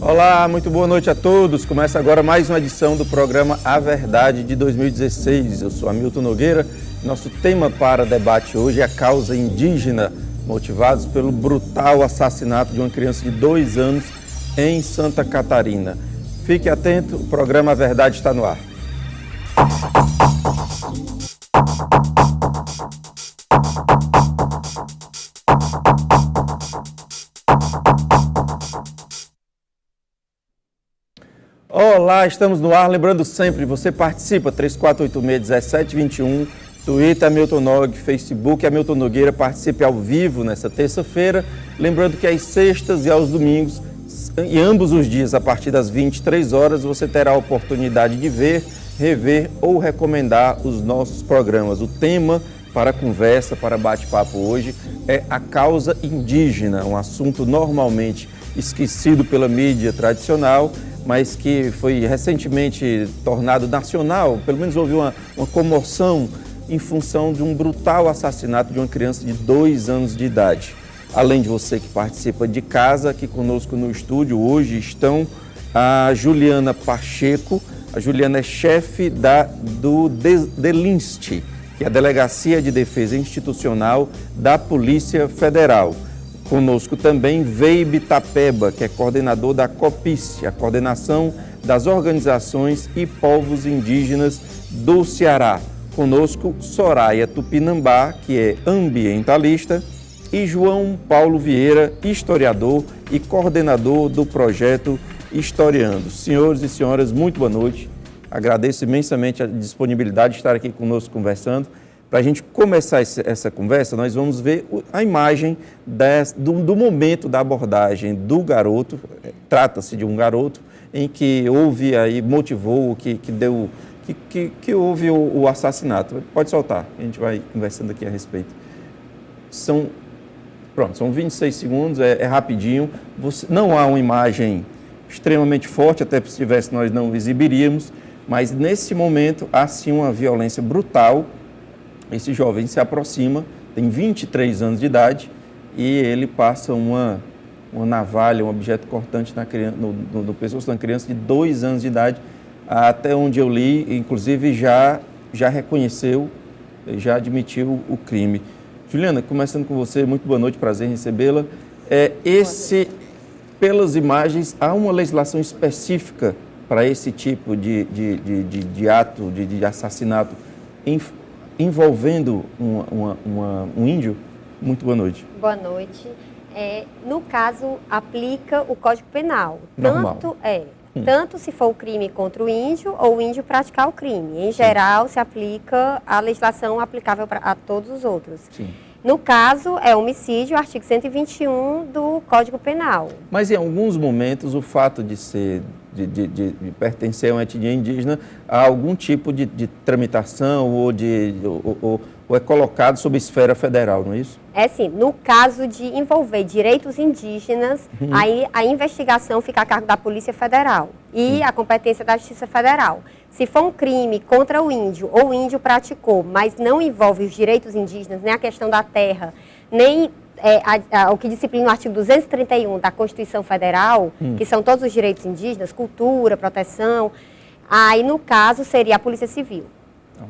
Olá, muito boa noite a todos. Começa agora mais uma edição do programa A Verdade de 2016. Eu sou Hamilton Nogueira. Nosso tema para debate hoje é a causa indígena, motivados pelo brutal assassinato de uma criança de 2 anos em Santa Catarina. Fique atento, o programa A Verdade está no ar. Olá, estamos no ar. Lembrando sempre, você participa, 3486-1721, Twitter Hamilton Nog, Facebook Hamilton Nogueira, participe ao vivo nessa terça-feira. Lembrando que às sextas e aos domingos, e ambos os dias, a partir das 23 horas, você terá a oportunidade de ver, rever ou recomendar os nossos programas. O tema para conversa, para bate-papo hoje é a causa indígena, um assunto normalmente esquecido pela mídia tradicional, mas que foi recentemente tornado nacional. Pelo menos houve uma comoção em função de um brutal assassinato de uma criança de 2 anos de idade. Além de você que participa de casa, aqui conosco no estúdio hoje estão a Juliana Pacheco. A Juliana é chefe do DELINST, que é a Delegacia de Defesa Institucional da Polícia Federal. Conosco também Veibe Tapeba, que é coordenador da COPICE, a Coordenação das Organizações e Povos Indígenas do Ceará. Conosco Soraya Tupinambá, que é ambientalista, e João Paulo Vieira, historiador e coordenador do projeto Historiando. Senhores e senhoras, muito boa noite. Agradeço imensamente a disponibilidade de estar aqui conosco conversando. Para a gente começar essa conversa, nós vamos ver a imagem do momento da abordagem do garoto. Trata-se de um garoto em que houve aí, motivou, que houve o assassinato. Pode soltar, a gente vai conversando aqui a respeito. São 26 segundos, é rapidinho. Não há uma imagem extremamente forte, até se tivesse nós não exibiríamos, mas nesse momento há sim uma violência brutal. Esse jovem se aproxima, tem 23 anos de idade e ele passa uma navalha, um objeto cortante no pescoço de uma criança de 2 anos de idade. Até onde eu li, inclusive já reconheceu, já admitiu o crime. Juliana, começando com você, muito boa noite, prazer em recebê-la. Pelas imagens, há uma legislação específica para esse tipo de ato, de assassinato envolvendo um índio? Muito boa noite. Boa noite. No caso, aplica o Código Penal. Normal. Tanto se for o crime contra o índio ou o índio praticar o crime. Em geral, se aplica a legislação aplicável a todos os outros. Sim. No caso, é homicídio, artigo 121 do Código Penal. Mas em alguns momentos, o fato de pertencer a uma etnia indígena, há algum tipo de tramitação ou é colocado sob esfera federal, não é isso? É sim, no caso de envolver direitos indígenas, aí a investigação fica a cargo da Polícia Federal e a competência da Justiça Federal. Se for um crime contra o índio ou o índio praticou, mas não envolve os direitos indígenas, nem a questão da terra, nem o que disciplina o artigo 231 da Constituição Federal, que são todos os direitos indígenas, cultura, proteção, aí no caso seria a Polícia Civil.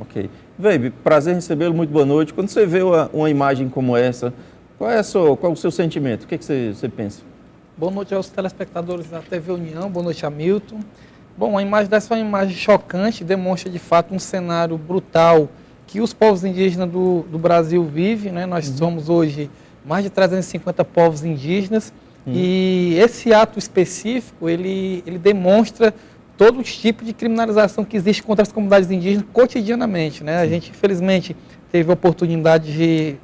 Ok. Veibe, prazer em recebê-lo, muito boa noite. Quando você vê uma imagem como essa, qual é o seu sentimento? O que você pensa? Boa noite aos telespectadores da TV União, boa noite, Hamilton. Bom, a imagem dessa é uma imagem chocante, demonstra de fato um cenário brutal que os povos indígenas do Brasil vivem, né? Nós somos hoje mais de 350 povos indígenas e esse ato específico, ele demonstra todo tipo de criminalização que existe contra as comunidades indígenas cotidianamente, né? A gente, infelizmente, teve a oportunidade de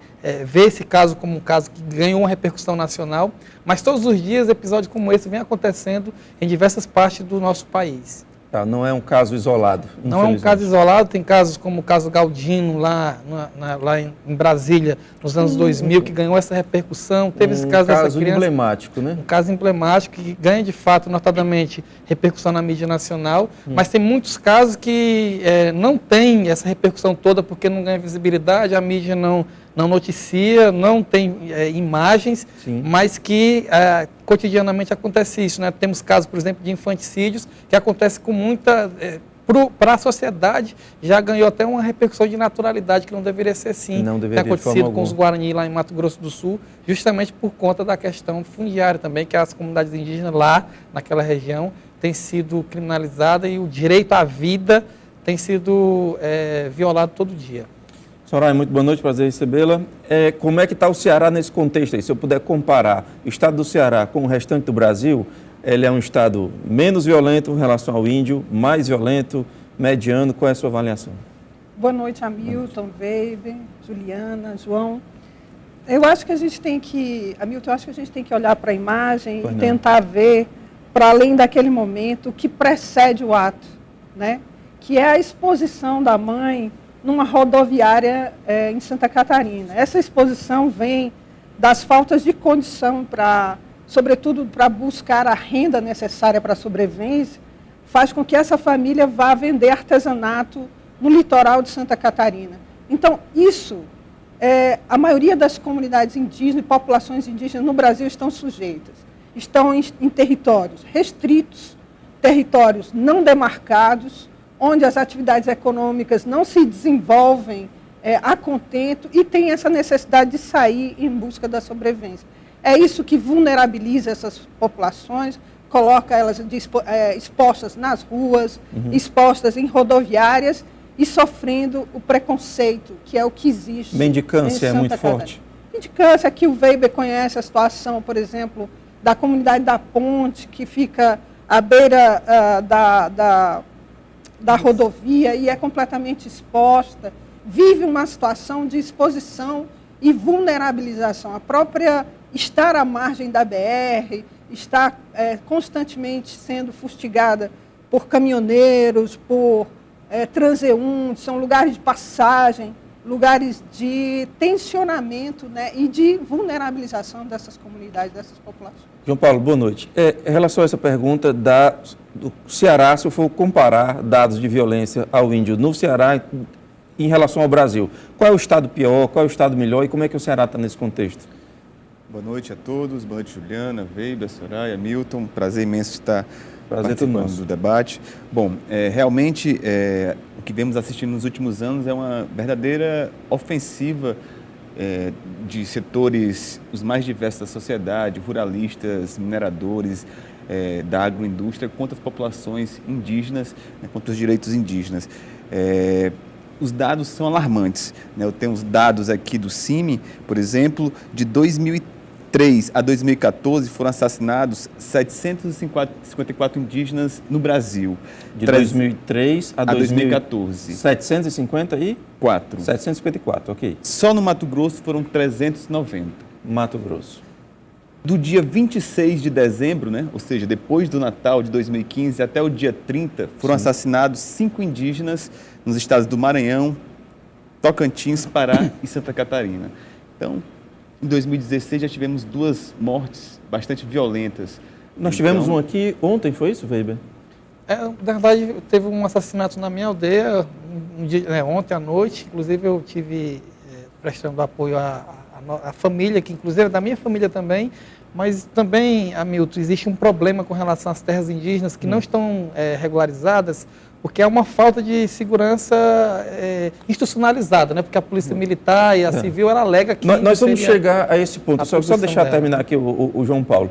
ver esse caso como um caso que ganhou uma repercussão nacional, mas todos os dias episódios como esse vêm acontecendo em diversas partes do nosso país. Tá, não é um caso isolado. Não é um caso isolado, tem casos como o caso Galdino, lá em Brasília, nos anos 2000, que ganhou essa repercussão. Teve esse caso dessa criança. Um caso emblemático, né? Um caso emblemático que ganha, de fato, notadamente, repercussão na mídia nacional, mas tem muitos casos que não tem essa repercussão toda porque não ganha visibilidade, a mídia não não noticia, não tem imagens, Sim. mas que cotidianamente acontece isso, né? Temos casos, por exemplo, de infanticídios que acontece com muita... para a sociedade, já ganhou até uma repercussão de naturalidade que não deveria ser assim. Não deveria, tem acontecido de forma com os alguma. Guarani lá em Mato Grosso do Sul, justamente por conta da questão fundiária também, que as comunidades indígenas lá, naquela região, têm sido criminalizadas e o direito à vida tem sido violado todo dia. Soraya, muito boa noite, prazer em recebê-la. Como é que está o Ceará nesse contexto aí? Se eu puder comparar o estado do Ceará com o restante do Brasil, ele é um estado menos violento em relação ao índio, mais violento, mediano. Qual é a sua avaliação? Boa noite, Hamilton, Weber, Juliana, João. Eu acho que a gente tem que, Hamilton, eu acho que a gente tem que olhar para a imagem e tentar ver, para além daquele momento, o que precede o ato, né? Que é a exposição da mãe numa rodoviária em Santa Catarina. Essa exposição vem das faltas de condição sobretudo para buscar a renda necessária para a sobrevivência, faz com que essa família vá vender artesanato no litoral de Santa Catarina. Então, isso, a maioria das comunidades indígenas e populações indígenas no Brasil estão sujeitas. Estão em territórios restritos, territórios não demarcados, onde as atividades econômicas não se desenvolvem a contento e tem essa necessidade de sair em busca da sobrevivência. É isso que vulnerabiliza essas populações, coloca elas expostas nas ruas, expostas em rodoviárias e sofrendo o preconceito, que é o que existe. Mendicância é muito forte? Mendicância, aqui o Weber conhece a situação, por exemplo, da comunidade da Ponte, que fica à beira da rodovia e é completamente exposta, vive uma situação de exposição e vulnerabilização. A própria estar à margem da BR, está constantemente sendo fustigada por caminhoneiros, por transeuntes, são lugares de passagem, lugares de tensionamento, né, e de vulnerabilização dessas comunidades, dessas populações. João Paulo, boa noite. Em relação a essa pergunta do Ceará, se eu for comparar dados de violência ao índio no Ceará em relação ao Brasil, qual é o estado pior, qual é o estado melhor e como é que o Ceará está nesse contexto? Boa noite a todos, boa noite Juliana, Weber, Soraya, Milton, prazer imenso estar participando do debate. Bom, realmente o que vemos assistindo nos últimos anos é uma verdadeira ofensiva de setores os mais diversos da sociedade, ruralistas, mineradores, da agroindústria, contra as populações indígenas, né, contra os direitos indígenas. Os dados são alarmantes, né? Eu tenho os dados aqui do CIMI, por exemplo, de 2003 a 2014 foram assassinados 754 indígenas no Brasil. De 2003 a 2014. 754? 754, ok. Só no Mato Grosso foram 390. Mato Grosso. Do dia 26 de dezembro, né, ou seja, depois do Natal de 2015 até o dia 30, foram assassinados 5 indígenas nos estados do Maranhão, Tocantins, Pará e Santa Catarina. Então, em 2016 já tivemos 2 mortes bastante violentas. Nós tivemos um aqui ontem, foi isso, Weber? Na verdade, teve um assassinato na minha aldeia ontem à noite. Inclusive, eu tive prestando apoio à família, que inclusive é da minha família também. Mas também, Hamilton, existe um problema com relação às terras indígenas que não estão regularizadas, porque há uma falta de segurança institucionalizada, né? Porque a polícia militar e a civil, ela alega que... Nós vamos chegar a esse ponto, só deixar terminar aqui o João Paulo.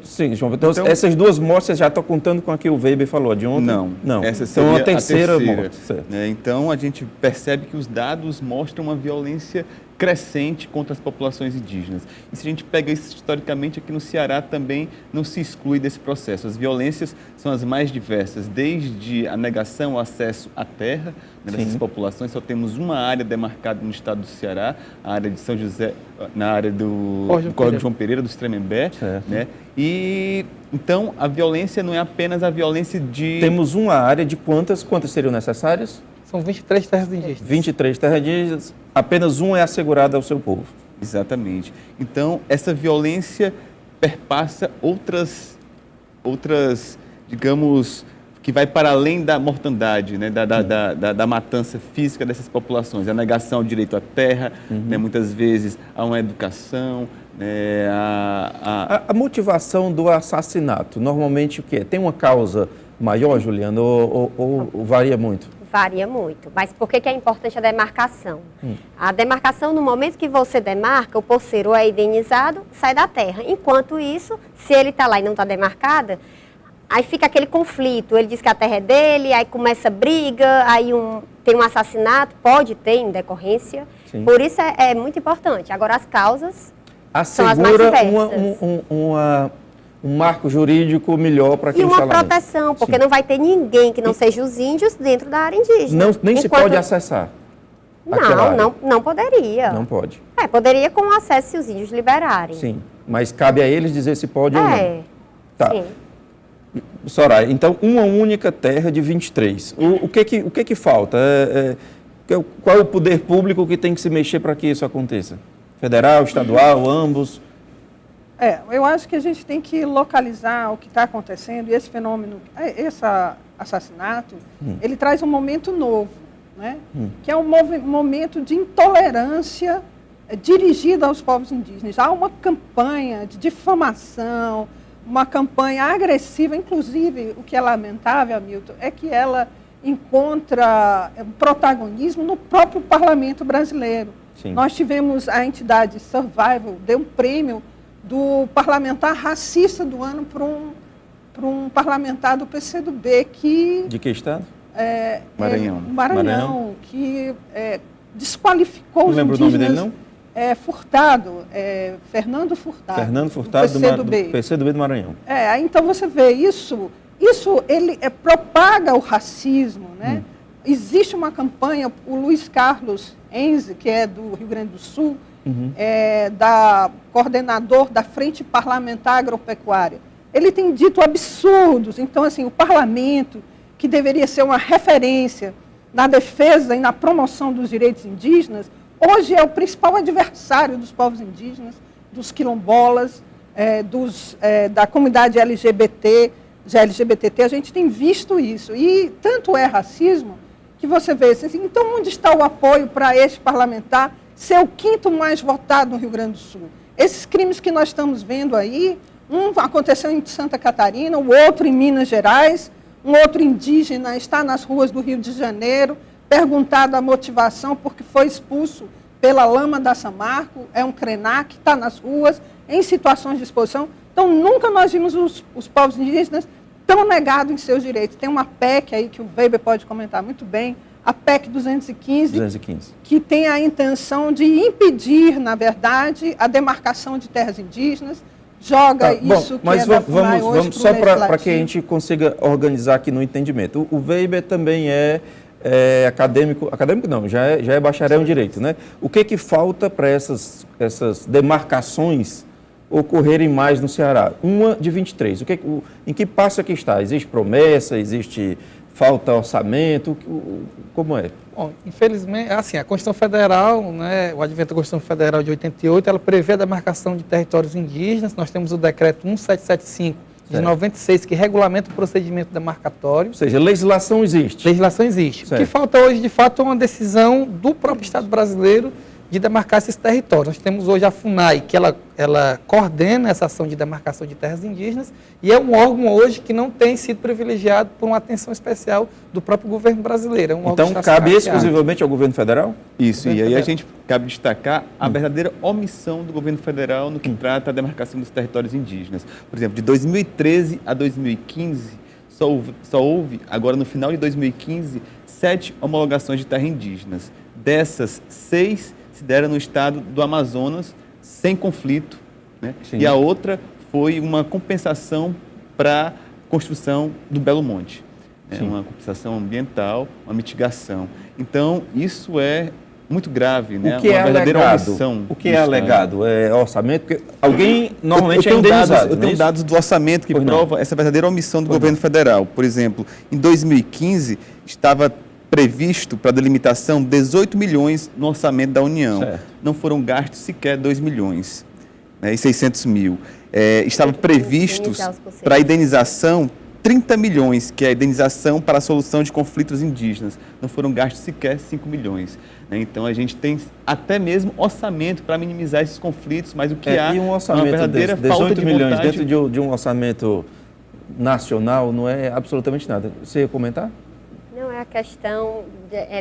Sim, João, então, essas 2 mortes você já está contando com a que o Weber falou de ontem? Não. Essa então a terceira morte. Certo. Então a gente percebe que os dados mostram uma violência crescente contra as populações indígenas. E se a gente pega isso historicamente, aqui no Ceará também não se exclui desse processo. As violências são as mais diversas, desde a negação ao acesso à terra, né, dessas populações. Só temos uma área demarcada no estado do Ceará, a área de São José, na área do Córrego João Pereira, do Tremembé, né? E então a violência não é apenas a violência de... Temos uma área de quantas seriam necessárias? São 23 terras indígenas. 23 terras indígenas, apenas uma é assegurada ao seu povo. Exatamente. Então, essa violência perpassa outras, digamos, que vai para além da mortandade, né, da matança física dessas populações, a negação ao direito à terra, né, muitas vezes a uma educação, né, A motivação do assassinato, normalmente o quê? Tem uma causa maior, Juliana, ou varia muito? Varia muito. Mas por que é importante a demarcação? A demarcação, no momento que você demarca, o posseiro é indenizado, sai da terra. Enquanto isso, se ele está lá e não está demarcada, aí fica aquele conflito. Ele diz que a terra é dele, aí começa briga, aí tem um assassinato, pode ter em decorrência. Sim. Por isso é muito importante. Agora, as causas são as mais diversas. Um marco jurídico melhor para quem está lá. E uma proteção, porque não vai ter ninguém que não seja os índios dentro da área indígena. Nem se pode acessar. Não poderia. Não pode. Poderia com acesso se os índios liberarem. Sim, mas cabe a eles dizer se pode ou não. Tá. Sim. Soraya, então uma única terra de 23. O que falta? Qual é o poder público que tem que se mexer para que isso aconteça? Federal, estadual, ambos? Eu acho que a gente tem que localizar o que está acontecendo e esse fenômeno, esse assassinato, ele traz um momento novo, né? Que é um momento de intolerância dirigida aos povos indígenas. Há uma campanha de difamação, uma campanha agressiva, inclusive o que é lamentável, Hamilton, é que ela encontra protagonismo no próprio parlamento brasileiro. Sim. Nós tivemos a entidade Survival, deu um prêmio do parlamentar racista do ano para um parlamentar do PCdoB que... De que estado? Maranhão, que desqualificou os indígenas. Não lembro o nome dele, não? Furtado, Fernando Furtado. Fernando Furtado do PCdoB do Maranhão. Então você vê isso ele propaga o racismo, né? Existe uma campanha, o Luiz Carlos Enze, que é do Rio Grande do Sul, coordenador da Frente Parlamentar Agropecuária. Ele tem dito absurdos. Então, assim, o parlamento, que deveria ser uma referência na defesa e na promoção dos direitos indígenas, hoje é o principal adversário dos povos indígenas, dos quilombolas, da comunidade LGBT, LGBTT. A gente tem visto isso. E tanto é racismo que você vê assim, então onde está o apoio para este parlamentar ser o quinto mais votado no Rio Grande do Sul? Esses crimes que nós estamos vendo aí, um aconteceu em Santa Catarina, o outro em Minas Gerais, um outro indígena está nas ruas do Rio de Janeiro, perguntado a motivação porque foi expulso pela lama da Samarco, é um Krenak, está nas ruas, em situações de exposição. Então, nunca nós vimos os povos indígenas tão negados em seus direitos. Tem uma PEC aí que o Weber pode comentar muito bem, a PEC 215, que tem a intenção de impedir, na verdade, a demarcação de terras indígeas, mas vamos só para que a gente consiga organizar aqui no entendimento. O Weber também é acadêmico não, já é bacharel em Direito, né? O que falta para essas demarcações ocorrerem mais no Ceará? Uma de 23. Em que passo aqui está? Existe promessa? Existe falta orçamento? Como é? Bom, infelizmente, assim, a Constituição Federal, né, o advento da Constituição Federal de 88, ela prevê a demarcação de territórios indígenas. Nós temos o decreto 1775 de 96, que regulamenta o procedimento demarcatório. Ou seja, legislação existe. Legislação existe. Certo. O que falta hoje, de fato, é uma decisão do próprio Estado brasileiro de demarcar esses territórios. Nós temos hoje a FUNAI, que ela coordena essa ação de demarcação de terras indígenas e é um órgão hoje que não tem sido privilegiado por uma atenção especial do próprio governo brasileiro. Então, cabe exclusivamente ao governo federal? Isso, e aí a gente cabe destacar a verdadeira omissão do governo federal no que trata a demarcação dos territórios indígenas. Por exemplo, de 2013 a 2015, só houve, agora no final de 2015, 7 homologações de terras indígenas. Dessas, 6 se deram no estado do Amazonas, sem conflito, né? E a outra foi uma compensação para a construção do Belo Monte. Uma compensação ambiental, uma mitigação. Então, isso é muito grave, né? O que é alegado? O que é alegado? É orçamento? Porque alguém normalmente é indenizado. Eu tenho dados do orçamento que provam essa verdadeira omissão do governo federal. Por exemplo, em 2015, estava previsto para delimitação 18 milhões no orçamento da União. Certo. Não foram gastos sequer 2 milhões, né, e 600 mil. Estavam previstos para indenização 30 milhões, que é a indenização para a solução de conflitos indígenas. Não foram gastos sequer 5 milhões. Né? Então, a gente tem até mesmo orçamento para minimizar esses conflitos, mas o que há e um é uma orçamento verdadeira de falta 18 de milhões vontade. dentro de um orçamento nacional não é absolutamente nada. Você ia comentar? Não, é a questão,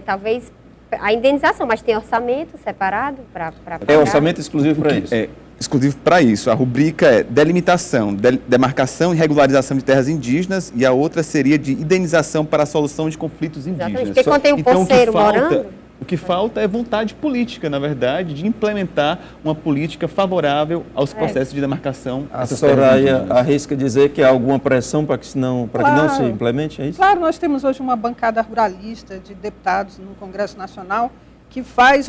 talvez, a indenização, mas tem orçamento separado para É orçamento exclusivo para isso? É exclusivo para isso. A rubrica é delimitação, demarcação e regularização de terras indígenas, e a outra seria de indenização para a solução de conflitos indígenas. Exatamente, porque quando tem um Então, poceiro morando... O que falta é vontade política, na verdade, de implementar uma política favorável aos processos de demarcação. A Soraya arrisca dizer que há alguma pressão para que não se implemente, é isso? Claro, nós temos hoje uma bancada ruralista de deputados no Congresso Nacional que faz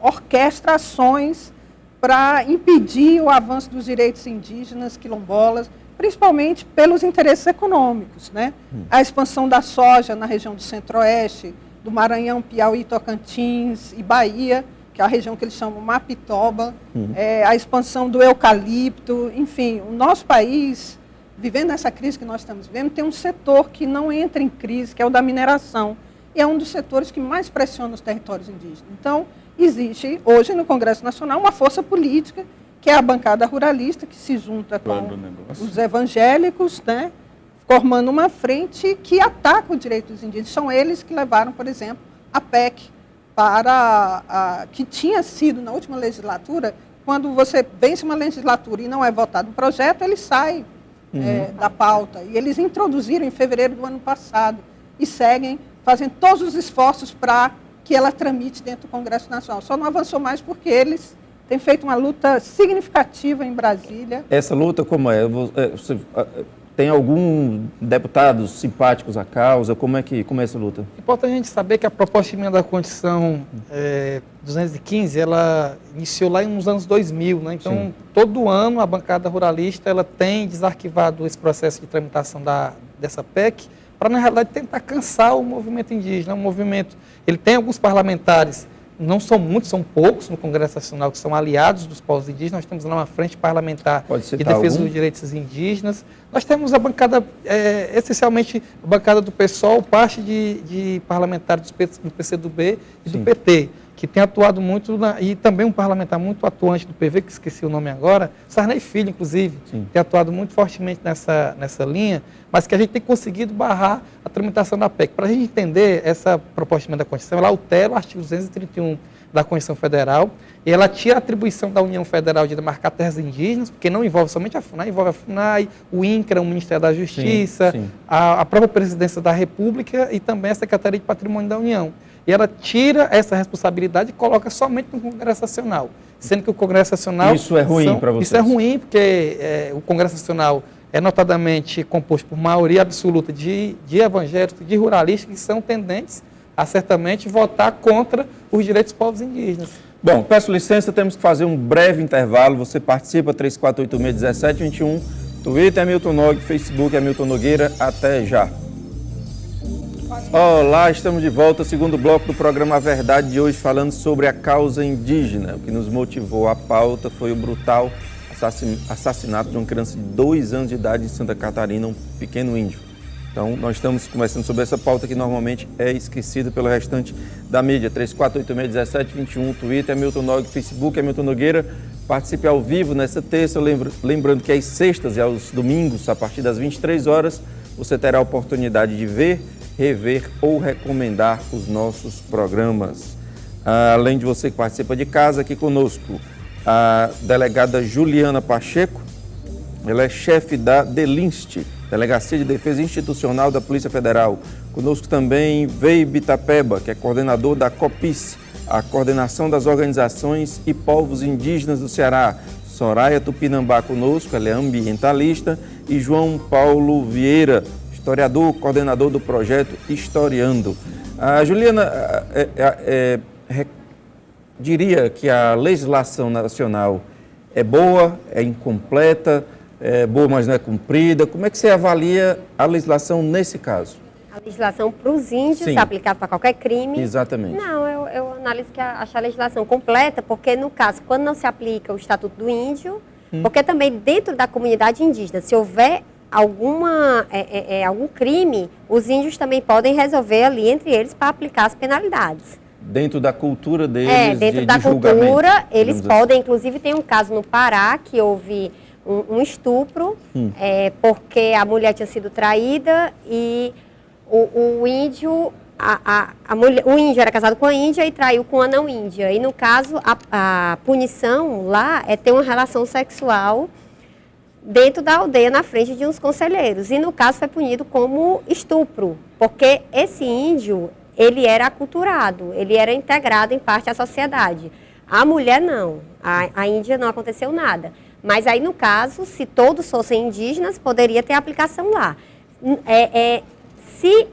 orquestra ações para impedir o avanço dos direitos indígenas, quilombolas, principalmente pelos interesses econômicos, né? A expansão da soja na região do Centro-Oeste, do Maranhão, Piauí, Tocantins e Bahia, que é a região que eles chamam Mapitoba, a expansão do eucalipto, enfim, o nosso país, vivendo essa crise que nós estamos vivendo, tem um setor que não entra em crise, que é o da mineração, e é um dos setores que mais pressiona os territórios indígenas. Então, existe hoje no Congresso Nacional uma força política, que é a bancada ruralista, que se junta com os evangélicos, né? Formando uma frente que ataca o direito dos indígenas. São eles que levaram, por exemplo, a PEC que tinha sido na última legislatura, quando você vence uma legislatura e não é votado um projeto, ele sai da pauta. E eles introduziram em fevereiro do ano passado e seguem fazendo todos os esforços para que ela tramite dentro do Congresso Nacional. Só não avançou mais porque eles têm feito uma luta significativa em Brasília. Essa luta como é? Tem alguns deputados simpáticos à causa? Como é essa luta? É importante a gente saber que a proposta de emenda da Constituição 215, ela iniciou lá nos anos 2000, né? Então, sim, todo ano a bancada ruralista ela tem desarquivado esse processo de tramitação dessa PEC para, na realidade, tentar cansar o movimento indígena. O movimento, ele tem alguns parlamentares, não são muitos, são poucos no Congresso Nacional, que são aliados dos povos indígenas. Nós temos lá uma frente parlamentar de defesa dos direitos indígenas. Nós temos a bancada, essencialmente a bancada do PSOL, parte de parlamentares do PCdoB e do PT, que tem atuado muito, e também um parlamentar muito atuante do PV, que esqueci o nome agora, Sarney Filho, inclusive, tem atuado muito fortemente nessa linha, mas que a gente tem conseguido barrar a tramitação da PEC. Para a gente entender essa proposta de emenda da Constituição, ela altera o artigo 231 da Constituição Federal, e ela tira a atribuição da União Federal de demarcar terras indígenas, porque não envolve somente a FUNAI, envolve a FUNAI, o INCRA, o Ministério da Justiça, a própria Presidência da República e também a Secretaria de Patrimônio da União. E ela tira essa responsabilidade e coloca somente no Congresso Nacional, sendo que o Congresso Nacional... Isso é ruim para vocês? Isso é ruim, porque o Congresso Nacional é notadamente composto por maioria absoluta de evangélicos, de ruralistas, que são tendentes a certamente votar contra os direitos dos povos indígenas. Bom, peço licença, temos que fazer um breve intervalo. Você participa, 3486-1721, Twitter é Milton Nogue, Facebook é Milton Nogueira. Até já. Olá, estamos de volta, segundo bloco do programa A Verdade de hoje, falando sobre a causa indígena. O que nos motivou à pauta foi o brutal assassinato de uma criança de 2 anos de idade em Santa Catarina, um pequeno índio. Então, nós estamos conversando sobre essa pauta que normalmente é esquecida pelo restante da mídia. 3486-1721, Twitter é Milton Nogue, Facebook é Milton Nogueira. Participe ao vivo nessa terça, lembrando que às sextas e aos domingos, a partir das 23 horas, você terá a oportunidade de ver, rever ou recomendar os nossos programas. Além de você que participa de casa, aqui conosco a delegada Juliana Pacheco, ela é chefe da DELINST, Delegacia de Defesa Institucional da Polícia Federal. Conosco também Veibe Itapeba, que é coordenador da COPICE, a Coordenação das Organizações e Povos Indígenas do Ceará. Soraya Tupinambá conosco, ela é ambientalista, e João Paulo Vieira, historiador, coordenador do projeto Historiando. A Juliana diria que a legislação nacional é boa, é incompleta, é boa, mas não é cumprida. Como é que você avalia a legislação nesse caso? A legislação para os índios, aplicada para qualquer crime? Exatamente. Não, eu analiso que acho a legislação completa, porque no caso, quando não se aplica o Estatuto do Índio, porque também dentro da comunidade indígena, se houver algum crime, os índios também podem resolver ali entre eles para aplicar as penalidades. Dentro da cultura deles, dentro da julgamento, cultura, eles digamos podem, inclusive tem um caso no Pará que houve um estupro, porque a mulher tinha sido traída e o índio, o índio era casado com a índia e traiu com a não índia. E no caso, a punição lá é ter uma relação sexual dentro da aldeia, na frente de uns conselheiros. E no caso foi punido como estupro, porque esse índio, ele era aculturado, ele era integrado em parte à sociedade. A mulher não, a índia não aconteceu nada. Mas aí, no caso, se todos fossem indígenas, poderia ter aplicação lá. Se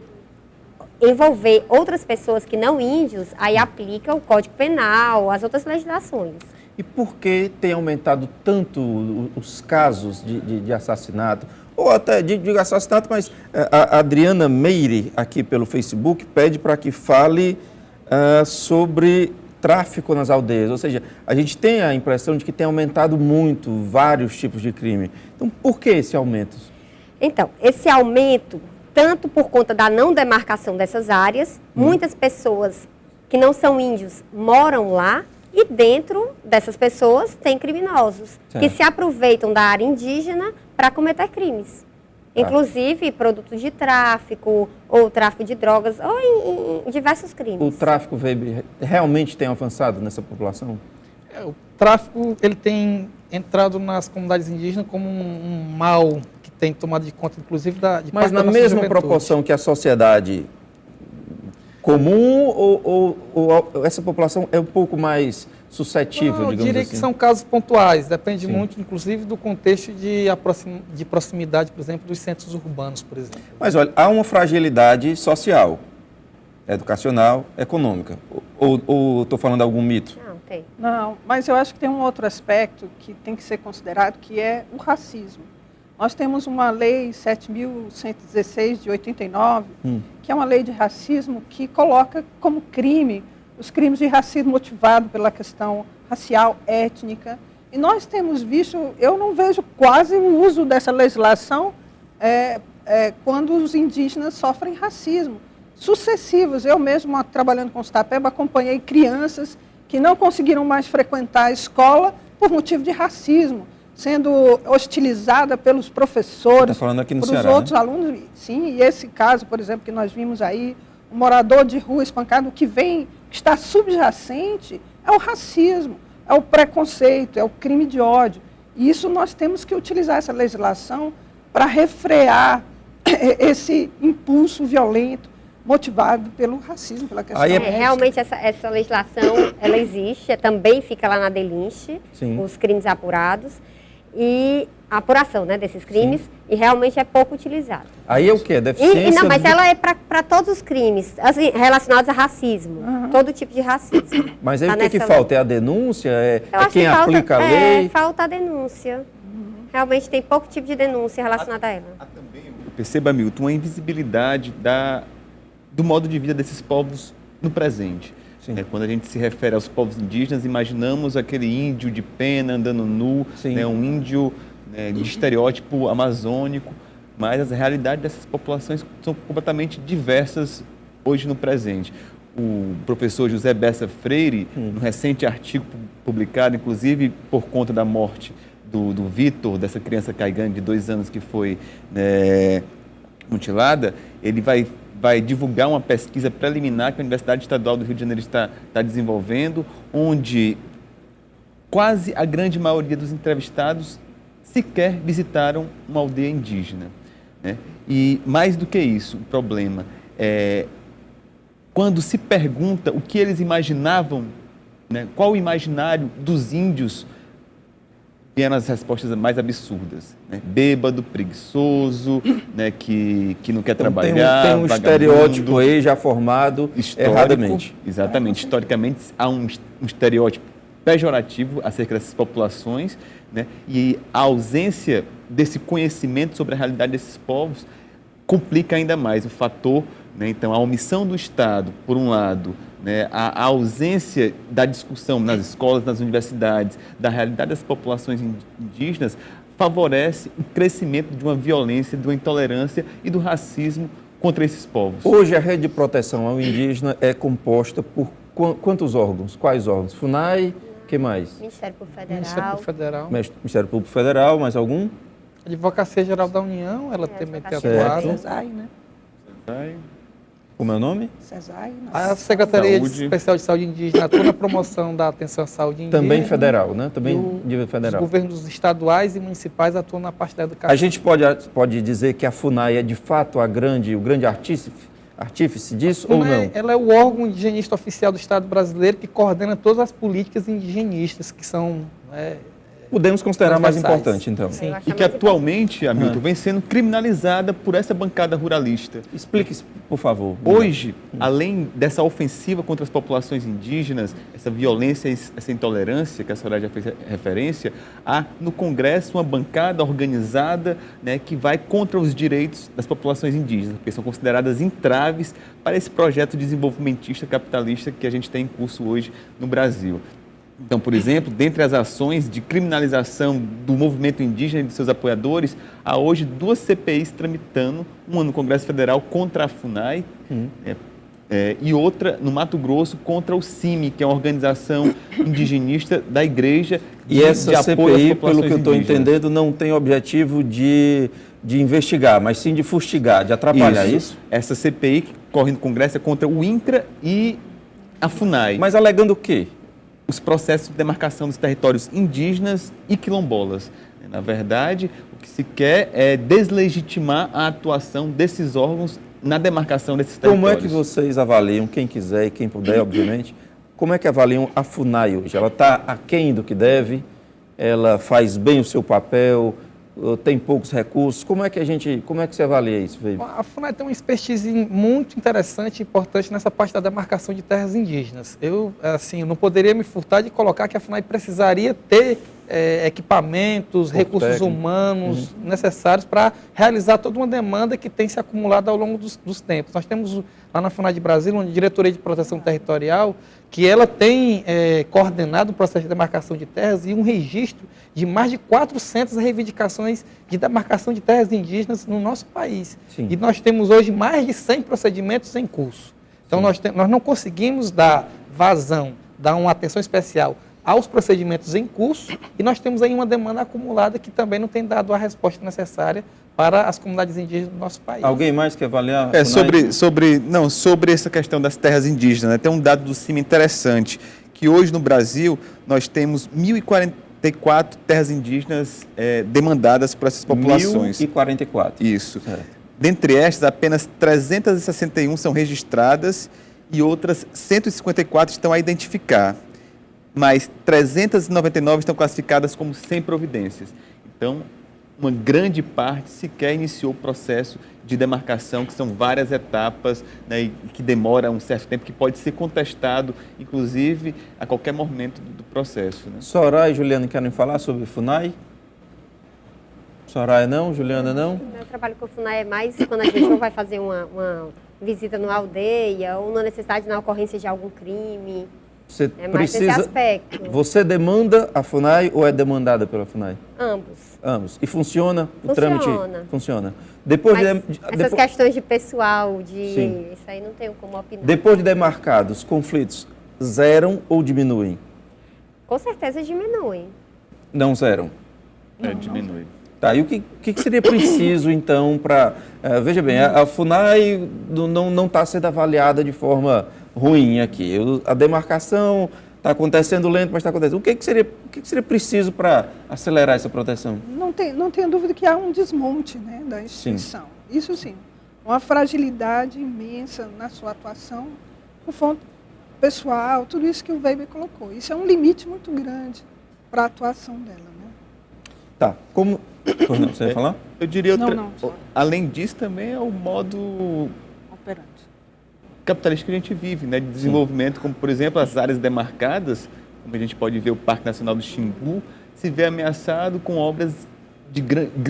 envolver outras pessoas que não índios, aí aplica o Código Penal, as outras legislações. E por que tem aumentado tanto os casos de assassinato? Ou até, digo assassinato, mas a Adriana Meire, aqui pelo Facebook, pede para que fale sobre tráfico nas aldeias. Ou seja, a gente tem a impressão de que tem aumentado muito vários tipos de crime. Então, por que esse aumento? Então, esse aumento, tanto por conta da não demarcação dessas áreas, muitas pessoas que não são índios moram lá, e dentro dessas pessoas tem criminosos, que se aproveitam da área indígena para cometer crimes. Inclusive produtos de tráfico, ou tráfico de drogas, ou em diversos crimes. O tráfico, Weber, realmente tem avançado nessa população? O tráfico, ele tem entrado nas comunidades indígenas como um mal que tem tomado de conta, inclusive, de Mas na mesma proporção que a sociedade comum ou essa população é um pouco mais suscetível, digamos assim? Eu diria que são casos pontuais, depende muito, inclusive, do contexto de proximidade, por exemplo, dos centros urbanos, por exemplo. Mas, olha, há uma fragilidade social, educacional, econômica. Ou estou falando de algum mito? Não, tem. Não, mas eu acho que tem um outro aspecto que tem que ser considerado, que é o racismo. Nós temos uma lei 7.116 de 89, que é uma lei de racismo que coloca como crime os crimes de racismo motivado pela questão racial, étnica. E nós temos visto, eu não vejo quase o uso dessa legislação quando os indígenas sofrem racismo sucessivos. Eu mesmo, trabalhando com os Tapeba, acompanhei crianças que não conseguiram mais frequentar a escola por motivo de racismo, sendo hostilizada pelos professores, tá falando aqui no pelos Ceará, outros alunos. Sim, e esse caso, por exemplo, que nós vimos aí, um morador de rua espancado, que está subjacente é o racismo, é o preconceito, é o crime de ódio. E isso nós temos que utilizar essa legislação para refrear esse impulso violento motivado pelo racismo, pela questão ética. Realmente essa legislação, ela existe, também fica lá na DELINCH, os crimes apurados, e a apuração, né, desses crimes, e realmente é pouco utilizado. Aí é o quê? Deficiência? Não, mas ela é para todos os crimes assim, relacionados a racismo, todo tipo de racismo. Mas aí o que falta? É a denúncia? É quem aplica a lei? Falta a denúncia. Realmente tem pouco tipo de denúncia relacionada a ela. Há também, perceba, Milton, a invisibilidade do modo de vida desses povos no presente. Quando a gente se refere aos povos indígenas, imaginamos aquele índio de pena andando nu, um índio de estereótipo amazônico, mas as realidades dessas populações são completamente diversas hoje no presente. O professor José Bessa Freire, no recente artigo publicado, inclusive por conta da morte do Vitor, dessa criança caigante de 2 anos que foi mutilada, ele vai divulgar uma pesquisa preliminar que a Universidade Estadual do Rio de Janeiro está desenvolvendo, onde quase a grande maioria dos entrevistados sequer visitaram uma aldeia indígena. Né? E mais do que isso, o problema é quando se pergunta o que eles imaginavam, né? Qual o imaginário dos índios, vieram as respostas mais absurdas, né? Bêbado, preguiçoso, né? que não quer trabalhar, tem um estereótipo aí já formado erradamente. Exatamente. Historicamente, há um estereótipo pejorativo acerca dessas populações, né? E a ausência desse conhecimento sobre a realidade desses povos complica ainda mais o fator, né? Então, a omissão do Estado, por um lado, né, a ausência da discussão nas escolas, nas universidades, da realidade das populações indígenas, favorece o crescimento de uma violência, de uma intolerância e do racismo contra esses povos. Hoje a rede de proteção ao indígena é composta por quantos órgãos? Quais órgãos? FUNAI, que mais? Ministério Público Ministério Público Federal. Ministério Público Federal, mais algum? A Advocacia Geral da União, ela também tem Advocacia atuado. CESAI, né? Como é o nome? CESAI. A Secretaria Saúde. Especial de Saúde Indígena atua na promoção da atenção à saúde indígena. Também federal, né? Também E nível Os federal. governos estaduais e municipais atuam na parte da educação. A gente pode dizer que a FUNAI é de fato o grande artífice disso ou não? Ela é o órgão indigenista oficial do Estado brasileiro que coordena todas as políticas indigenistas que são Podemos considerar mais transversais. importante, então. Sim. Eu acho E que mais atualmente, Hamilton, vem sendo criminalizada por essa bancada ruralista. Explique, por favor. Hoje, além dessa ofensiva contra as populações indígenas, essa violência, essa intolerância que a Soraya já fez referência, há no Congresso uma bancada organizada, né, que vai contra os direitos das populações indígenas, porque são consideradas entraves para esse projeto desenvolvimentista capitalista que a gente tem em curso hoje no Brasil. Então, por exemplo, dentre as ações de criminalização do movimento indígena e de seus apoiadores, há hoje 2 CPIs tramitando, uma no Congresso Federal contra a FUNAI e outra no Mato Grosso contra o CIMI, que é uma organização indigenista da Igreja E essa de apoio às CPI, pelo populações que eu estou indígenas. entendendo, não tem objetivo de investigar, mas sim de fustigar, de atrapalhar isso? Essa CPI que corre no Congresso é contra o INCRA e a FUNAI. Mas alegando o quê? Os processos de demarcação dos territórios indígenas e quilombolas. Na verdade, o que se quer é deslegitimar a atuação desses órgãos na demarcação desses territórios. Como é que vocês avaliam, quem quiser e quem puder, obviamente, como é que avaliam a FUNAI hoje? Ela está aquém do que deve? Ela faz bem o seu papel? Tem poucos recursos? Como é que você avalia isso, Veio? A FUNAI tem uma expertise muito interessante e importante nessa parte da demarcação de terras indígenas. Eu não poderia me furtar de colocar que a FUNAI precisaria ter equipamentos, recursos técnico. humanos necessários para realizar toda uma demanda que tem se acumulado ao longo dos tempos. Nós temos lá na FUNAI de Brasília uma diretoria de proteção territorial que ela tem coordenado o processo de demarcação de terras e um registro de mais de 400 reivindicações de demarcação de terras indígenas no nosso país. Sim. E nós temos hoje mais de 100 procedimentos em curso. Então, nós não conseguimos dar vazão, dar uma atenção especial aos procedimentos em curso e nós temos aí uma demanda acumulada que também não tem dado a resposta necessária para as comunidades indígenas do nosso país. Alguém mais quer avaliar? a FUNAI? Sobre essa questão das terras indígenas, né? Tem um dado do CIMI interessante, que hoje no Brasil nós temos 1.044 terras indígenas demandadas por essas populações. 1.044. Isso. Certo. Dentre estas, apenas 361 são registradas e outras 154 estão a identificar, mas 399 estão classificadas como sem providências. Então, uma grande parte sequer iniciou o processo de demarcação, que são várias etapas, né, e que demora um certo tempo, que pode ser contestado, inclusive, a qualquer momento do processo. Né? Soraya e Juliana querem falar sobre FUNAI? Soraya não? Juliana não? Meu trabalho com o FUNAI é mais quando a gente ou vai fazer uma visita numa aldeia ou na necessidade, na ocorrência de algum crime. Você É mais nesse aspecto. Você demanda a FUNAI ou é demandada pela FUNAI? Ambos. Ambos. E funciona o Funciona. trâmite? Funciona. Depois Essas questões de pessoal, Sim. isso aí não tenho como opinar. depois de demarcados, conflitos zeram ou diminuem? Com certeza diminui. Não zeram. Diminui. Tá, e o que seria preciso, então, para... veja bem, a FUNAI não está sendo avaliada de forma ruim aqui. A demarcação está acontecendo lento, mas está acontecendo. O que seria preciso para acelerar essa proteção? Não tenho dúvida que há um desmonte, né, da instituição. Isso sim. Uma fragilidade imensa na sua atuação, no fundo pessoal, tudo isso que o Weber colocou. Isso é um limite muito grande para a atuação dela. Né? Tá, como... Você ia falar? Eu diria, Só além disso, também é o modo operante. capitalista que a gente vive, né, de desenvolvimento, como, por exemplo, as áreas demarcadas, como a gente pode ver o Parque Nacional do Xingu, se vê ameaçado com obras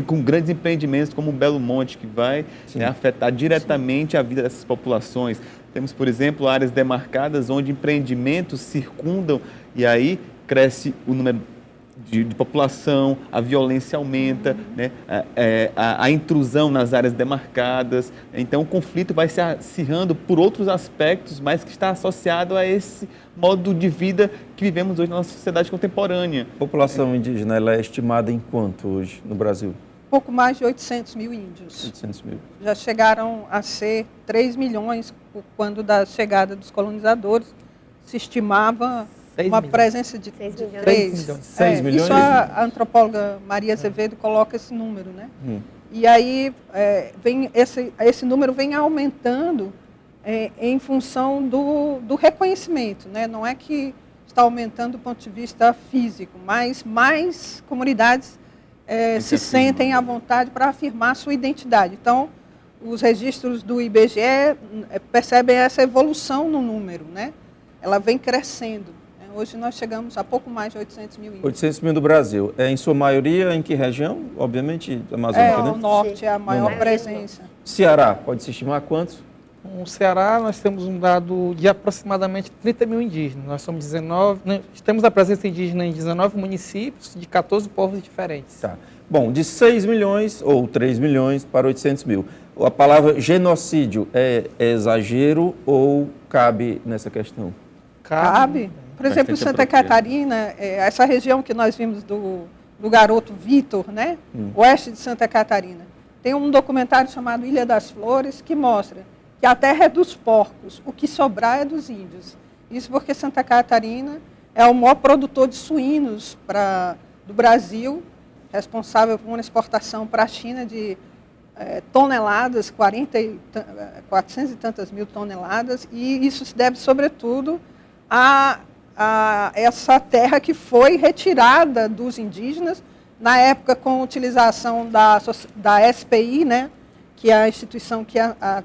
com grandes empreendimentos como o Belo Monte, que vai afetar diretamente a vida dessas populações. Temos, por exemplo, áreas demarcadas onde empreendimentos circundam e aí cresce o número de população, a violência aumenta, né? A intrusão nas áreas demarcadas. Então, o conflito vai se acirrando por outros aspectos, mas que está associado a esse modo de vida que vivemos hoje na nossa sociedade contemporânea. A população indígena ela é estimada em quanto hoje no Brasil? Pouco mais de 800 mil índios. 800 mil. Já chegaram a ser 3 milhões quando da chegada dos colonizadores. Se estimava uma presença de 6 milhões. 3. 6 milhões? Isso a antropóloga Maria Azevedo coloca esse número, né? E aí vem esse número vem aumentando em função do reconhecimento, né? Não é que está aumentando do ponto de vista físico, mas mais comunidades se sentem à vontade para afirmar sua identidade. Então, os registros do IBGE percebem essa evolução no número, né? Ela vem crescendo. Hoje nós chegamos a pouco mais de 800 mil índios. 800 mil do Brasil. Em sua maioria, em que região? Obviamente, Amazônica, né? O norte é a maior presença. Ceará, pode se estimar quantos? No Ceará, nós temos um dado de aproximadamente 30 mil indígenas. Nós somos temos a presença indígena em 19 municípios de 14 povos diferentes. Tá. Bom, de 6 milhões ou 3 milhões para 800 mil. A palavra genocídio é exagero ou cabe nessa questão? Cabe. Por exemplo, Santa Catarina, essa região que nós vimos do garoto Vitor, né? Oeste de Santa Catarina. Tem um documentário chamado Ilha das Flores que mostra que a terra é dos porcos, o que sobrar é dos índios. Isso porque Santa Catarina é o maior produtor de suínos do Brasil, responsável por uma exportação para a China de toneladas, 400 e tantas mil toneladas, e isso se deve, sobretudo, a essa terra que foi retirada dos indígenas, na época com a utilização da SPI, né, que é a instituição que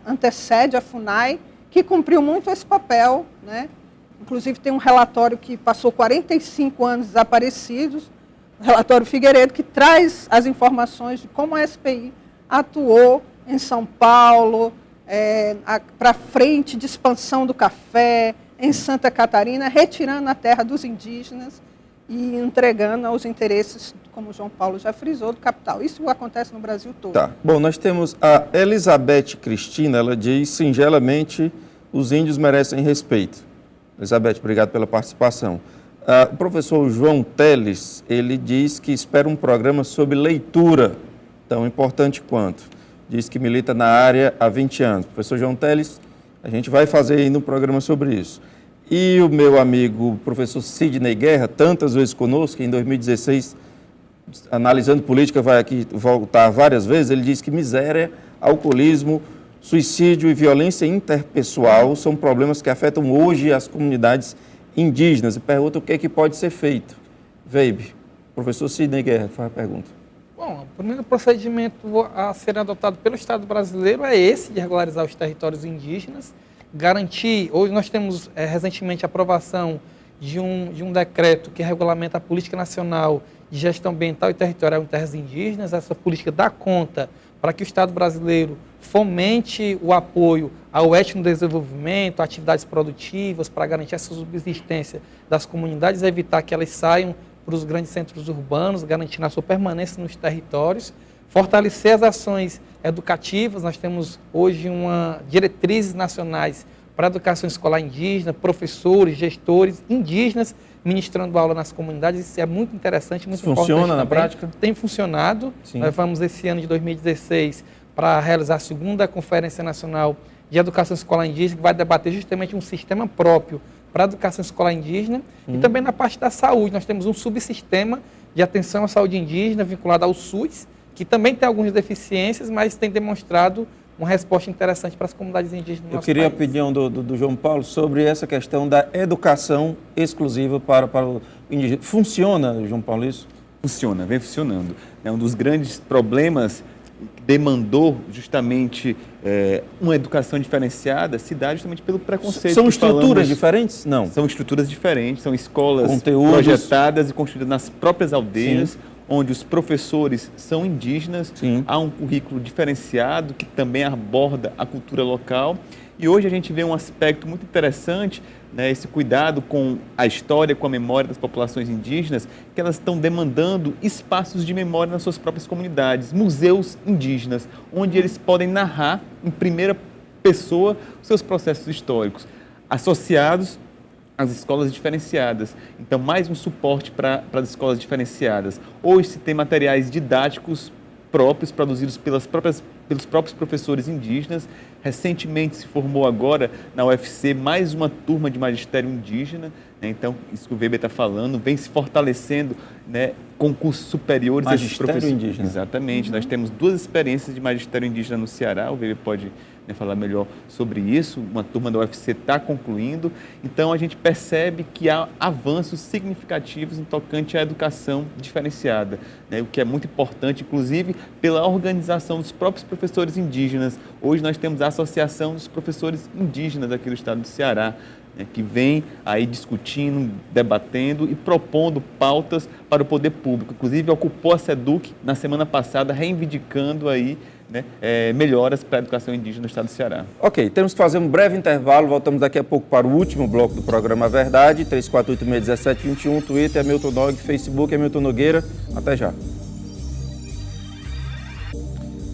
antecede a FUNAI, que cumpriu muito esse papel, né? Inclusive tem um relatório que passou 45 anos desaparecidos, o relatório Figueiredo, que traz as informações de como a SPI atuou em São Paulo, para frente de expansão do café, em Santa Catarina, retirando a terra dos indígenas e entregando aos interesses, como o João Paulo já frisou, do capital. Isso acontece no Brasil todo. Tá. Bom, nós temos a Elizabeth Cristina, ela diz singelamente, os índios merecem respeito. Elizabeth, obrigado pela participação. O professor João Teles, ele diz que espera um programa sobre leitura, tão importante quanto. Diz que milita na área há 20 anos. Professor João Teles, a gente vai fazer ainda um programa sobre isso. E o meu amigo professor Sidney Guerra, tantas vezes conosco, em 2016, analisando política, vai aqui voltar várias vezes, ele diz que miséria, alcoolismo, suicídio e violência interpessoal são problemas que afetam hoje as comunidades indígenas. E pergunta o que é que pode ser feito. Veibe, professor Sidney Guerra, faz a pergunta. Bom, o primeiro procedimento a ser adotado pelo Estado brasileiro é esse, de regularizar os territórios indígenas, garantir, hoje nós temos recentemente a aprovação de um decreto que regulamenta a política nacional de gestão ambiental e territorial em terras indígenas. Essa política dá conta para que o Estado brasileiro fomente o apoio ao etnodesenvolvimento, a atividades produtivas, para garantir essa subsistência das comunidades e evitar que elas saiam para os grandes centros urbanos, garantindo a sua permanência nos territórios, fortalecer as ações educativas. Nós temos hoje diretrizes nacionais para a educação escolar indígena, professores, gestores indígenas ministrando aula nas comunidades. Isso é muito interessante, muito importante. Funciona na prática? Tem funcionado. Sim. Nós vamos esse ano de 2016 para realizar a segunda Conferência Nacional de Educação Escolar Indígena, que vai debater justamente um sistema próprio para a educação escolar indígena. E também na parte da saúde, nós temos um subsistema de atenção à saúde indígena vinculado ao SUS, que também tem algumas deficiências, mas tem demonstrado uma resposta interessante para as comunidades indígenas do nosso país. Eu queria a opinião do João Paulo sobre essa questão da educação exclusiva para o indígena. Funciona, João Paulo, isso? Funciona, vem funcionando. Um dos grandes problemas demandou justamente uma educação diferenciada, se dá justamente pelo preconceito. São estruturas diferentes? Não. São estruturas diferentes, são escolas conteúdos projetadas e construídas nas próprias aldeias, sim, onde os professores são indígenas, sim, há um currículo diferenciado que também aborda a cultura local E hoje a gente vê um aspecto muito interessante, né, esse cuidado com a história, com a memória das populações indígenas, que elas estão demandando espaços de memória nas suas próprias comunidades, museus indígenas, onde eles podem narrar em primeira pessoa os seus processos históricos, associados às escolas diferenciadas. Então, mais um suporte para as escolas diferenciadas. Hoje se tem materiais didáticos próprios, produzidos pelos próprios professores indígenas. Recentemente se formou agora na UFC mais uma turma de magistério indígena, né? Então, isso que o Weber está falando, vem se fortalecendo, né, com cursos superiores. Magistério indígena. Exatamente. Nós temos 2 experiências de magistério indígena no Ceará, o Weber pode, né, falar melhor sobre isso. Uma turma da UFC está concluindo. Então, a gente percebe que há avanços significativos em tocante à educação diferenciada, né, o que é muito importante, inclusive pela organização dos próprios professores indígenas. Hoje nós temos a Associação dos Professores Indígenas aqui do estado do Ceará, né, que vem aí discutindo, debatendo e propondo pautas para o poder público. Inclusive, ocupou a SEDUC na semana passada, reivindicando aí, né, melhoras para a educação indígena no estado do Ceará. Ok, temos que fazer um breve intervalo, voltamos daqui a pouco para o último bloco do programa Verdade, 3486-1721, Twitter, Hamilton Nog, Facebook, Hamilton Nogueira. Até já.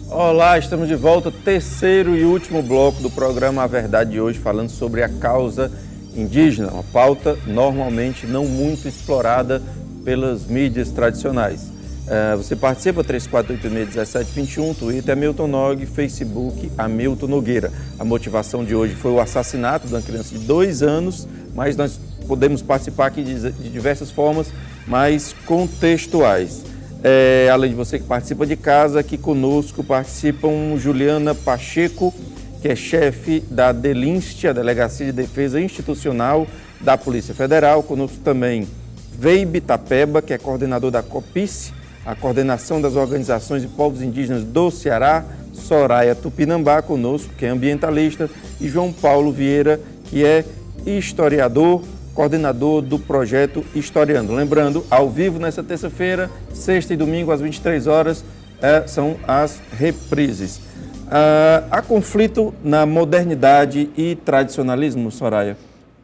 Olá, estamos de volta, terceiro e último bloco do programa A Verdade de hoje, falando sobre a causa indígena, uma pauta normalmente não muito explorada pelas mídias tradicionais. Você participa, 3486-1721, Twitter, Hamilton Nog, Facebook, Hamilton Nogueira. A motivação de hoje foi o assassinato de uma criança de 2 anos, mas nós podemos participar aqui de diversas formas mais contextuais. Além de você que participa de casa, aqui conosco participam Juliana Pacheco, que é chefe da DELINST, a Delegacia de Defesa Institucional da Polícia Federal. Conosco também Weibe Tapeba, que é coordenador da COPICE, a Coordenação das Organizações de Povos Indígenas do Ceará. Soraya Tupinambá conosco, que é ambientalista, e João Paulo Vieira, que é historiador, coordenador do projeto Historiando. Lembrando, ao vivo nesta terça-feira, sexta e domingo às 23 horas, são as reprises. Há conflito na modernidade e tradicionalismo, Soraya?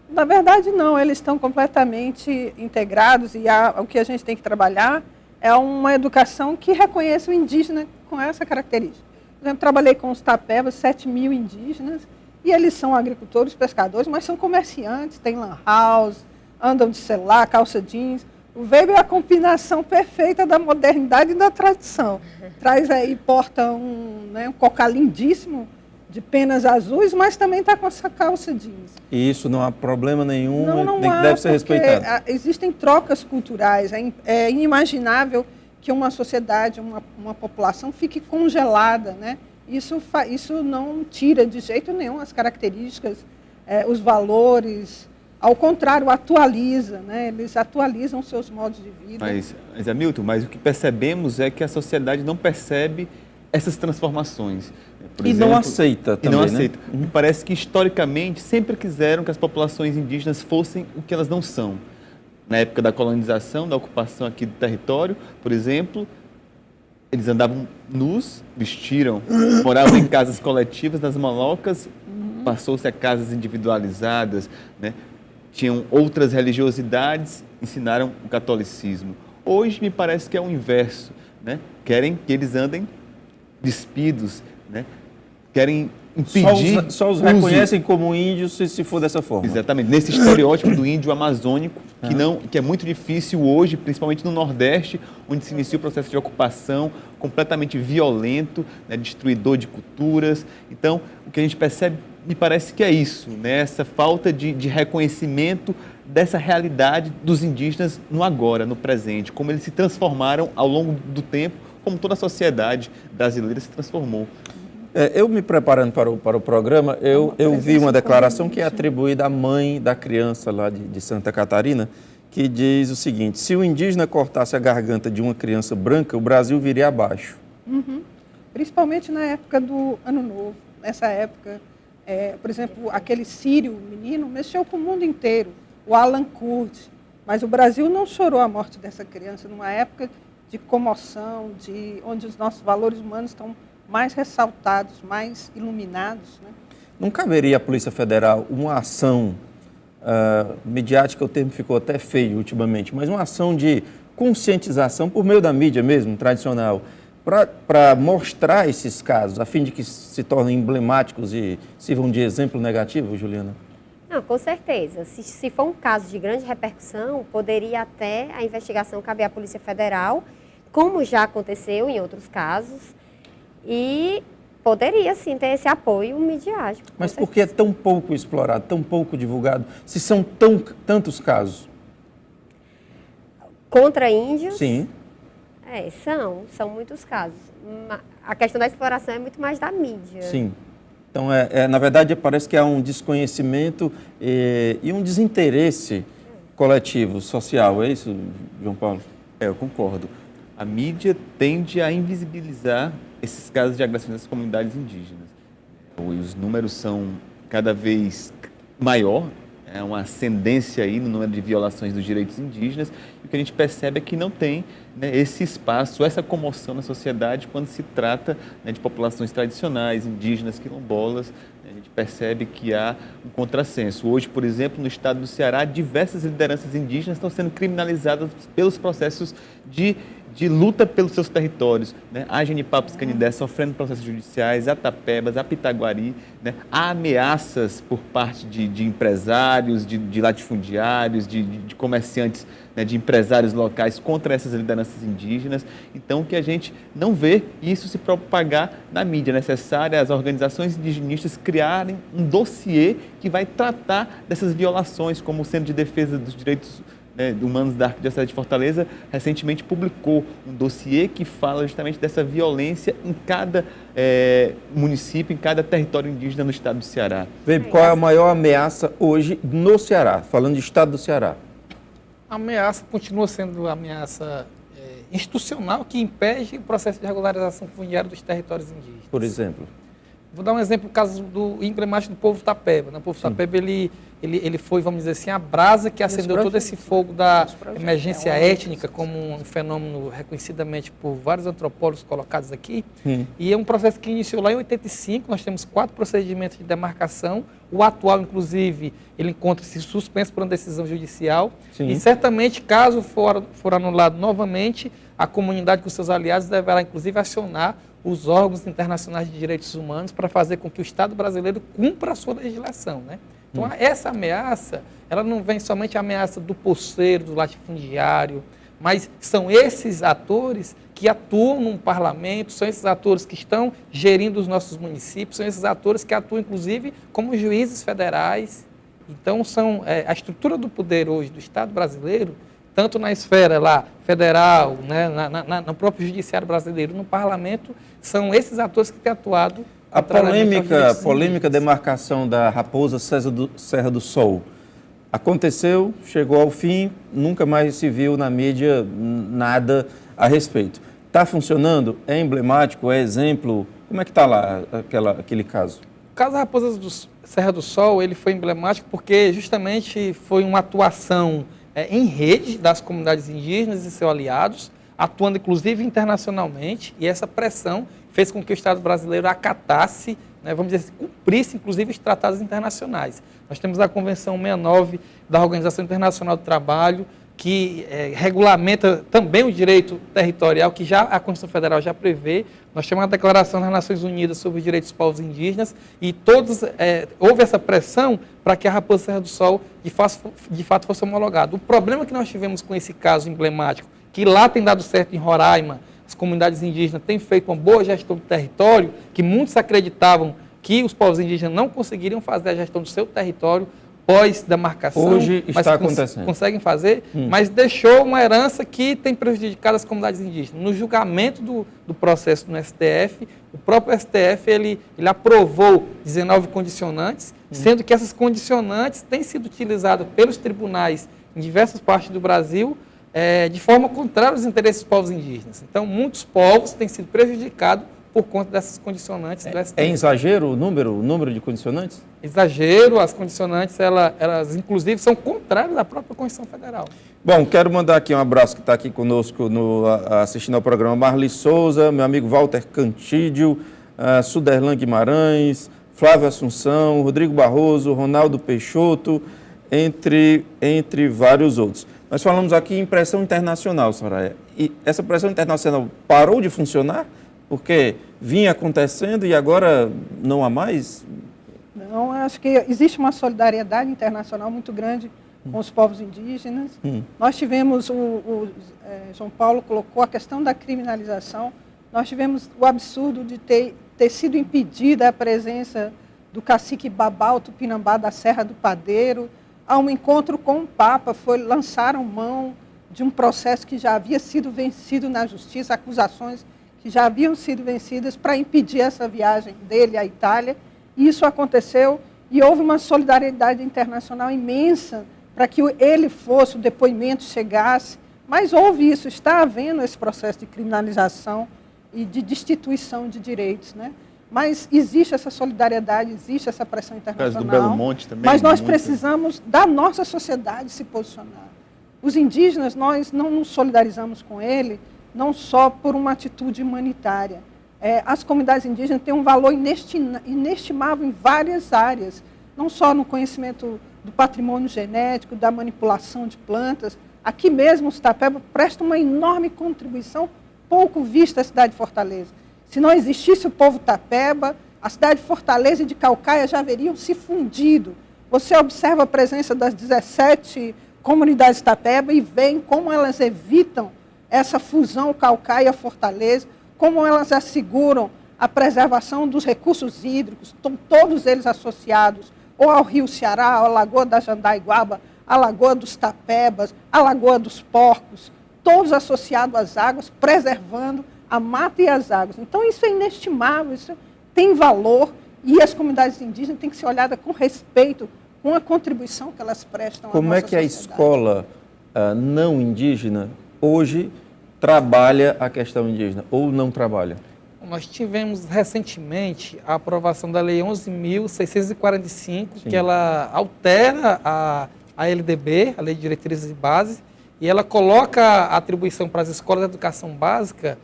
Na verdade, não. Eles estão completamente integrados e o que a gente tem que trabalhar é uma educação que reconheça o indígena com essa característica. Por exemplo, trabalhei com os Tapebas, 7 mil indígenas, e eles são agricultores, pescadores, mas são comerciantes, têm lan house, andam de celular, calça jeans. O Weber é a combinação perfeita da modernidade e da tradição. Traz aí, porta um cocá lindíssimo, de penas azuis, mas também está com essa calça jeans. E isso não há problema nenhum, deve ser respeitado. Existem trocas culturais, é inimaginável que uma sociedade, uma população fique congelada, né? Isso não tira de jeito nenhum as características, os valores, ao contrário, atualiza, né? Eles atualizam seus modos de vida. Mas Hamilton, o que percebemos é que a sociedade não percebe essas transformações. Por exemplo, não aceita também, não aceita. Né? Me parece que, historicamente, sempre quiseram que as populações indígenas fossem o que elas não são. Na época da colonização, da ocupação aqui do território, por exemplo, eles andavam nus, vestiram, moravam em casas coletivas nas malocas, passou-se a casas individualizadas, né? Tinham outras religiosidades, ensinaram o catolicismo. Hoje me parece que é o inverso, né? Querem que eles andem despidos, né? Querem impedir... Só os reconhecem como índios se for dessa forma. Exatamente. Nesse estereótipo do índio amazônico, que é muito difícil hoje, principalmente no Nordeste, onde se inicia o processo de ocupação completamente violento, né, destruidor de culturas. Então, o que a gente percebe, me parece que é isso, né, essa falta de reconhecimento dessa realidade dos indígenas no agora, no presente, como eles se transformaram ao longo do tempo, como toda a sociedade brasileira se transformou. Eu me preparando para o programa, eu vi uma declaração que é atribuída à mãe da criança lá de Santa Catarina, que diz o seguinte: se o indígena cortasse a garganta de uma criança branca, o Brasil viria abaixo. Principalmente na época do Ano Novo. Nessa época, por exemplo, aquele sírio menino mexeu com o mundo inteiro, o Alan Kurd. Mas o Brasil não chorou a morte dessa criança numa época de comoção, onde os nossos valores humanos estão mais ressaltados, mais iluminados, né? não caberia à Polícia Federal uma ação midiática, o termo ficou até feio ultimamente, mas uma ação de conscientização por meio da mídia mesmo, tradicional, para mostrar esses casos, a fim de que se tornem emblemáticos e sirvam de exemplo negativo, Juliana? Não, com certeza. Se for um caso de grande repercussão, poderia até a investigação caber à Polícia Federal, como já aconteceu em outros casos, e poderia sim ter esse apoio midiático. Mas por que é tão pouco explorado, tão pouco divulgado, se são tantos casos? Contra índios? Sim. São muitos casos. A questão da exploração é muito mais da mídia. Sim. Então, na verdade, parece que há um desconhecimento e um desinteresse coletivo, social. É isso, João Paulo? Eu concordo. A mídia tende a invisibilizar esses casos de agressões às comunidades indígenas. Os números são cada vez maior, é uma ascendência aí no número de violações dos direitos indígenas, e o que a gente percebe é que não tem, né, esse espaço, essa comoção na sociedade quando se trata, né, de populações tradicionais, indígenas, quilombolas. A gente percebe que há um contrassenso. Hoje, por exemplo, no estado do Ceará, diversas lideranças indígenas estão sendo criminalizadas pelos processos de luta pelos seus territórios, né? A Genipapos Canindé sofrendo processos judiciais, a Tapebas, a Pitaguari, né? Há ameaças por parte de empresários, de latifundiários, de comerciantes, né? De empresários locais contra essas lideranças indígenas. Então, que a gente não vê isso se propagar na mídia. É necessário as organizações indigenistas criarem um dossiê que vai tratar dessas violações, como o Centro de Defesa dos Direitos Humanos da Arquidiocese de Fortaleza recentemente publicou um dossiê que fala justamente dessa violência em cada município, em cada território indígena no estado do Ceará. Weber, qual é a maior ameaça hoje no Ceará, falando de estado do Ceará? A ameaça continua sendo a ameaça institucional que impede o processo de regularização fundiária dos territórios indígenas. Por exemplo? Vou dar um exemplo, o caso do emblemático do povo Tapeba. O povo Tapeba, ele foi, vamos dizer assim, a brasa que acendeu todo esse fogo da emergência étnica como um fenômeno reconhecidamente por vários antropólogos colocados aqui. E é um processo que iniciou lá em 85, nós temos 4 procedimentos de demarcação. O atual, inclusive, ele encontra-se suspenso por uma decisão judicial. Sim. E certamente, caso for anulado novamente, a comunidade com seus aliados deverá, inclusive, acionar os órgãos internacionais de direitos humanos para fazer com que o Estado brasileiro cumpra a sua legislação, né? Então, essa ameaça, ela não vem somente a ameaça do poceiro, do latifundiário, mas são esses atores que atuam no parlamento, são esses atores que estão gerindo os nossos municípios, são esses atores que atuam, inclusive, como juízes federais. Então, a estrutura do poder hoje do Estado brasileiro, tanto na esfera lá federal, né, no próprio judiciário brasileiro, no parlamento, são esses atores que têm atuado. A polêmica demarcação da Raposa Serra do Sol aconteceu, chegou ao fim, nunca mais se viu na mídia nada a respeito. Está funcionando? É emblemático? É exemplo? Como é que está lá aquele caso? O caso da Raposa Serra do Sol, ele foi emblemático porque justamente foi uma atuação em rede das comunidades indígenas e seus aliados, atuando inclusive internacionalmente, e essa pressão fez com que o Estado brasileiro acatasse, né, vamos dizer assim, cumprisse inclusive os tratados internacionais. Nós temos a Convenção 69 da Organização Internacional do Trabalho, que regulamenta também o direito territorial, que já a Constituição Federal já prevê. Nós temos a Declaração das Nações Unidas sobre os Direitos dos Povos Indígenas e houve essa pressão para que a Raposa Serra do Sol de fato fosse homologada. O problema que nós tivemos com esse caso emblemático, que lá tem dado certo em Roraima, as comunidades indígenas têm feito uma boa gestão do território, que muitos acreditavam que os povos indígenas não conseguiriam fazer a gestão do seu território pós-demarcação. Hoje está acontecendo. Conseguem fazer, mas deixou uma herança que tem prejudicado as comunidades indígenas. No julgamento do processo no STF, o próprio STF ele aprovou 19 condicionantes, sendo que essas condicionantes têm sido utilizadas pelos tribunais em diversas partes do Brasil de forma contrária aos interesses dos povos indígenas. Então, muitos povos têm sido prejudicados por conta dessas condicionantes do STF. É exagero o número de condicionantes? Exagero, as condicionantes, elas inclusive são contrárias à própria Constituição Federal. Bom, quero mandar aqui um abraço que está aqui conosco assistindo ao programa, Marli Souza, meu amigo Walter Cantídio, Suderlan Guimarães, Flávio Assunção, Rodrigo Barroso, Ronaldo Peixoto, entre vários outros. Nós falamos aqui em pressão internacional, Soraya. E essa pressão internacional parou de funcionar? Porque vinha acontecendo e agora não há mais? Não, acho que existe uma solidariedade internacional muito grande com os povos indígenas. Nós tivemos, João Paulo colocou a questão da criminalização, nós tivemos o absurdo de ter sido impedida a presença do cacique Babau Tupinambá da Serra do Padeiro. A um encontro com o Papa, lançaram mão de um processo que já havia sido vencido na justiça, acusações que já haviam sido vencidas para impedir essa viagem dele à Itália. E isso aconteceu e houve uma solidariedade internacional imensa para que ele fosse, o depoimento chegasse. Mas houve isso, está havendo esse processo de criminalização e de destituição de direitos, né? Mas existe essa solidariedade, existe essa pressão internacional. Do Belo Monte também. Mas nós precisamos da nossa sociedade se posicionar. Os indígenas, nós não nos solidarizamos com ele, não só por uma atitude humanitária. As comunidades indígenas têm um valor inestimável em várias áreas, não só no conhecimento do patrimônio genético, da manipulação de plantas. Aqui mesmo, os Tapeba prestam uma enorme contribuição, pouco vista à cidade de Fortaleza. Se não existisse o povo Tapeba, a cidade de Fortaleza e de Caucaia já haveriam se fundido. Você observa a presença das 17 comunidades Tapeba e vê como elas evitam essa fusão Caucaia-Fortaleza, como elas asseguram a preservação dos recursos hídricos, estão todos eles associados ou ao Rio Ceará, à Lagoa da Jandaiguaba, à Lagoa dos Tapebas, à Lagoa dos Porcos, todos associados às águas, preservando a mata e as águas. Então, isso é inestimável, isso tem valor e as comunidades indígenas têm que ser olhadas com respeito, com a contribuição que elas prestam à nossa sociedade. Como é que a escola não indígena hoje trabalha a questão indígena ou não trabalha? Nós tivemos recentemente a aprovação da Lei 11.645, que ela altera a LDB, a Lei de Diretrizes e Bases, e ela coloca a atribuição para as escolas de educação básica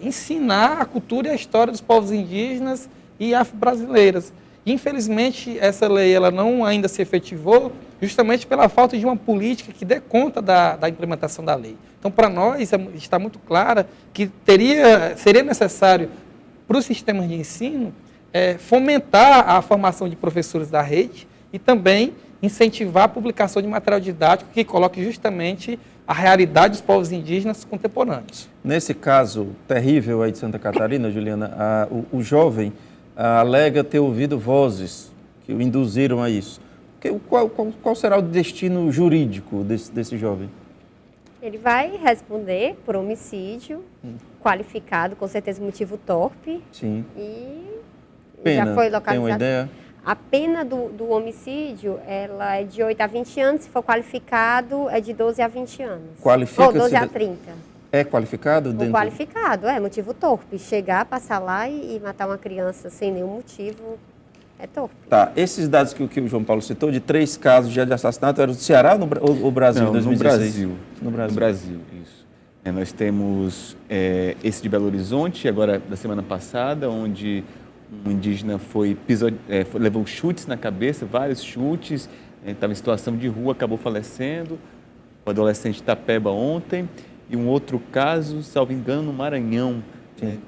ensinar a cultura e a história dos povos indígenas e afro-brasileiras. Infelizmente, essa lei ela não ainda se efetivou justamente pela falta de uma política que dê conta da implementação da lei. Então, para nós, está muito clara que seria necessário, para os sistemas de ensino, fomentar a formação de professores da rede e também incentivar a publicação de material didático que coloque justamente a realidade dos povos indígenas contemporâneos. Nesse caso terrível aí de Santa Catarina, Juliana, o jovem alega ter ouvido vozes que o induziram a isso. Qual será o destino jurídico desse jovem? Ele vai responder por homicídio qualificado, com certeza motivo torpe. Sim. E Pena, já foi localizado. tem uma ideia? A pena do homicídio, ela é de 8 a 20 anos, se for qualificado, é de 12 a 20 anos. Qualifica-se... Ou 12 a 30. É qualificado? O qualificado, motivo torpe. Chegar, passar lá e matar uma criança sem nenhum motivo é torpe. Tá, esses dados que o João Paulo citou, de 3 casos de assassinato, eram do Ceará ou Brasil, Não, em 2016? No Brasil, isso. Nós temos esse de Belo Horizonte, agora da semana passada, onde um indígena levou chutes na cabeça, vários chutes, estava em situação de rua, acabou falecendo. O adolescente Tapeba ontem. E um outro caso, salvo engano, no Maranhão,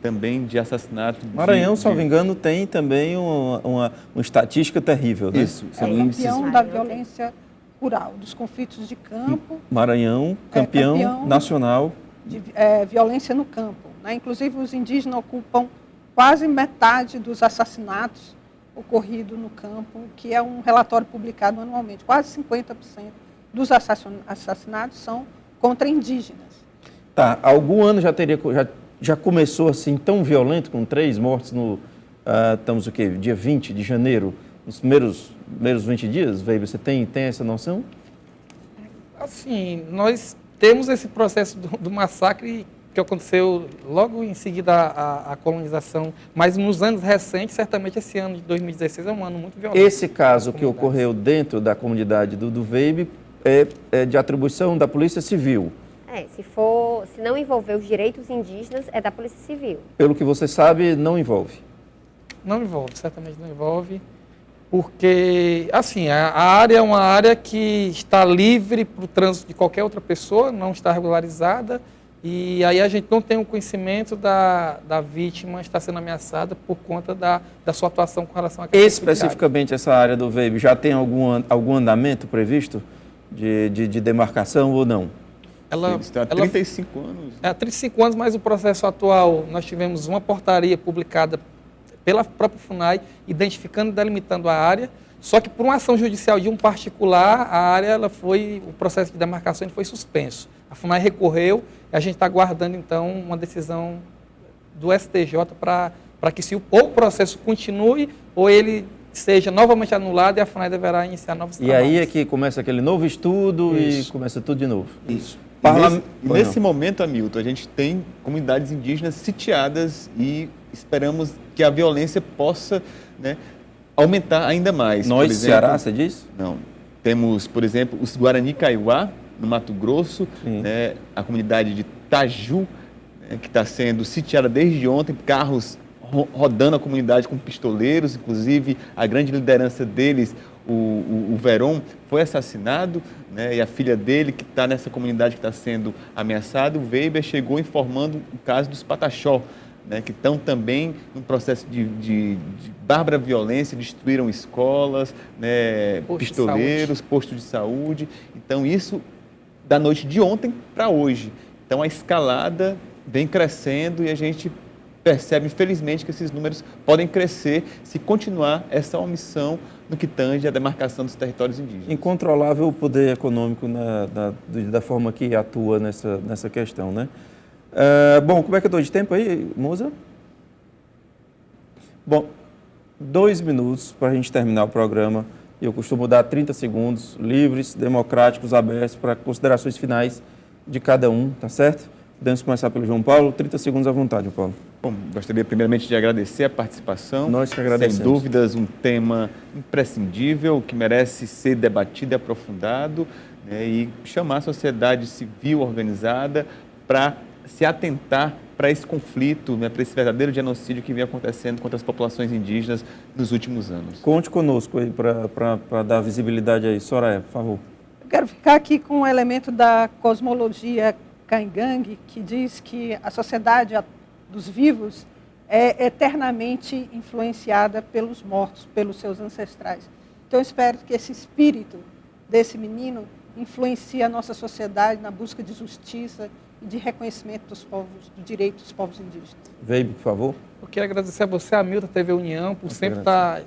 também de assassinato. Maranhão, salvo engano, tem também uma estatística terrível, né? Isso, são índices da violência rural, dos conflitos de campo. Maranhão, campeão nacional de violência no campo, né? Inclusive, os indígenas ocupam quase metade dos assassinatos ocorridos no campo, que é um relatório publicado anualmente. Quase 50% dos assassinatos são contra indígenas. Tá, algum ano já começou assim tão violento, com 3 mortes estamos o quê? Dia 20 de janeiro, nos primeiros 20 dias, Weber, você tem essa noção? Assim, nós temos esse processo do massacre que aconteceu logo em seguida à colonização, mas nos anos recentes, certamente esse ano de 2016 é um ano muito violento. Esse caso que ocorreu dentro da comunidade do Weber é de atribuição da Polícia Civil. Se não envolver os direitos indígenas, é da Polícia Civil. Pelo que você sabe, não envolve. Não envolve, certamente não envolve, porque, assim, a área é uma área que está livre para o trânsito de qualquer outra pessoa, não está regularizada, e aí a gente não tem o conhecimento da vítima estar sendo ameaçada por conta da sua atuação com relação a Especificamente essa área do Weib, já tem algum andamento previsto de demarcação ou não? Ela está há 35 anos. Há 35 anos, mas o processo atual, nós tivemos uma portaria publicada pela própria FUNAI, identificando e delimitando a área, só que por uma ação judicial de um particular, a área, o processo de demarcação foi suspenso. A FUNAI recorreu e a gente está aguardando, então, uma decisão do STJ para que ou o processo continue ou ele seja novamente anulado e a FUNAI deverá iniciar novos trabalhos. E aí é que começa aquele novo estudo e começa tudo de novo. Isso. Nesse momento, Hamilton, a gente tem comunidades indígenas sitiadas e esperamos que a violência possa, né, aumentar ainda mais. Nós, Ceará, você diz? Não. Temos, por exemplo, os Guarani Kaiowá, no Mato Grosso, né, a comunidade de Taju, né, que está sendo sitiada desde ontem, carros rodando a comunidade com pistoleiros, inclusive a grande liderança deles, o Veron, foi assassinado, né, e a filha dele, que está nessa comunidade que está sendo ameaçada, o Weber chegou informando o caso dos Pataxó, né, que estão também num processo de bárbara violência, destruíram escolas, né, pistoleiros, postos de saúde. Então, isso da noite de ontem para hoje. Então, a escalada vem crescendo e a gente percebe, infelizmente, que esses números podem crescer se continuar essa omissão no que tange à demarcação dos territórios indígenas. Incontrolável o poder econômico da forma que atua nessa questão, né? Bom, como é que eu estou de tempo aí, Musa? Bom, 2 minutos para a gente terminar o programa. Eu costumo dar 30 segundos, livres, democráticos, abertos, para considerações finais de cada um, tá certo? Podemos começar pelo João Paulo. 30 segundos à vontade, João Paulo. Bom, gostaria primeiramente de agradecer a participação. Nós que agradecemos. Sem dúvidas, um tema imprescindível, que merece ser debatido e aprofundado, né, e chamar a sociedade civil organizada para se atentar para esse conflito, né, para esse verdadeiro genocídio que vem acontecendo contra as populações indígenas nos últimos anos. Conte conosco aí para dar visibilidade aí. Soraya, por favor. Eu quero ficar aqui com um elemento da cosmologia Caingangue, que diz que a sociedade dos vivos é eternamente influenciada pelos mortos, pelos seus ancestrais. Então, eu espero que esse espírito desse menino influencie a nossa sociedade na busca de justiça e de reconhecimento dos direitos dos povos indígenas. Weib, por favor. Eu quero agradecer a você, a Milton TV União, por sempre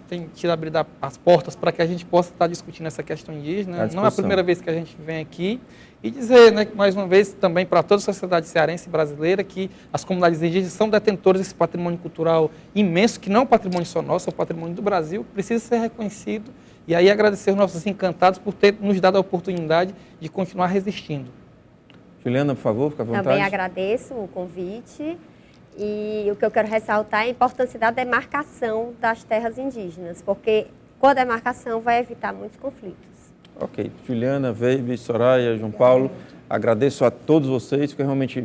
ter abrido as portas para que a gente possa estar discutindo essa questão indígena. Não é a primeira vez que a gente vem aqui. E dizer, né, mais uma vez, também para toda a sociedade cearense e brasileira, que as comunidades indígenas são detentoras desse patrimônio cultural imenso, que não é um patrimônio só nosso, é um patrimônio do Brasil, que precisa ser reconhecido. E aí agradecer aos nossos encantados por ter nos dado a oportunidade de continuar resistindo. Juliana, por favor, fica à vontade. Também agradeço o convite. E o que eu quero ressaltar é a importância da demarcação das terras indígenas, porque com a demarcação vai evitar muitos conflitos. Ok. Juliana, Weib, Soraya, João Paulo, agradeço a todos vocês, foi realmente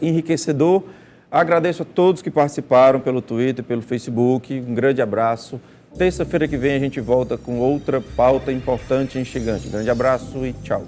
enriquecedor. Agradeço a todos que participaram pelo Twitter, pelo Facebook. Um grande abraço. Terça-feira que vem a gente volta com outra pauta importante e instigante. Grande abraço e tchau.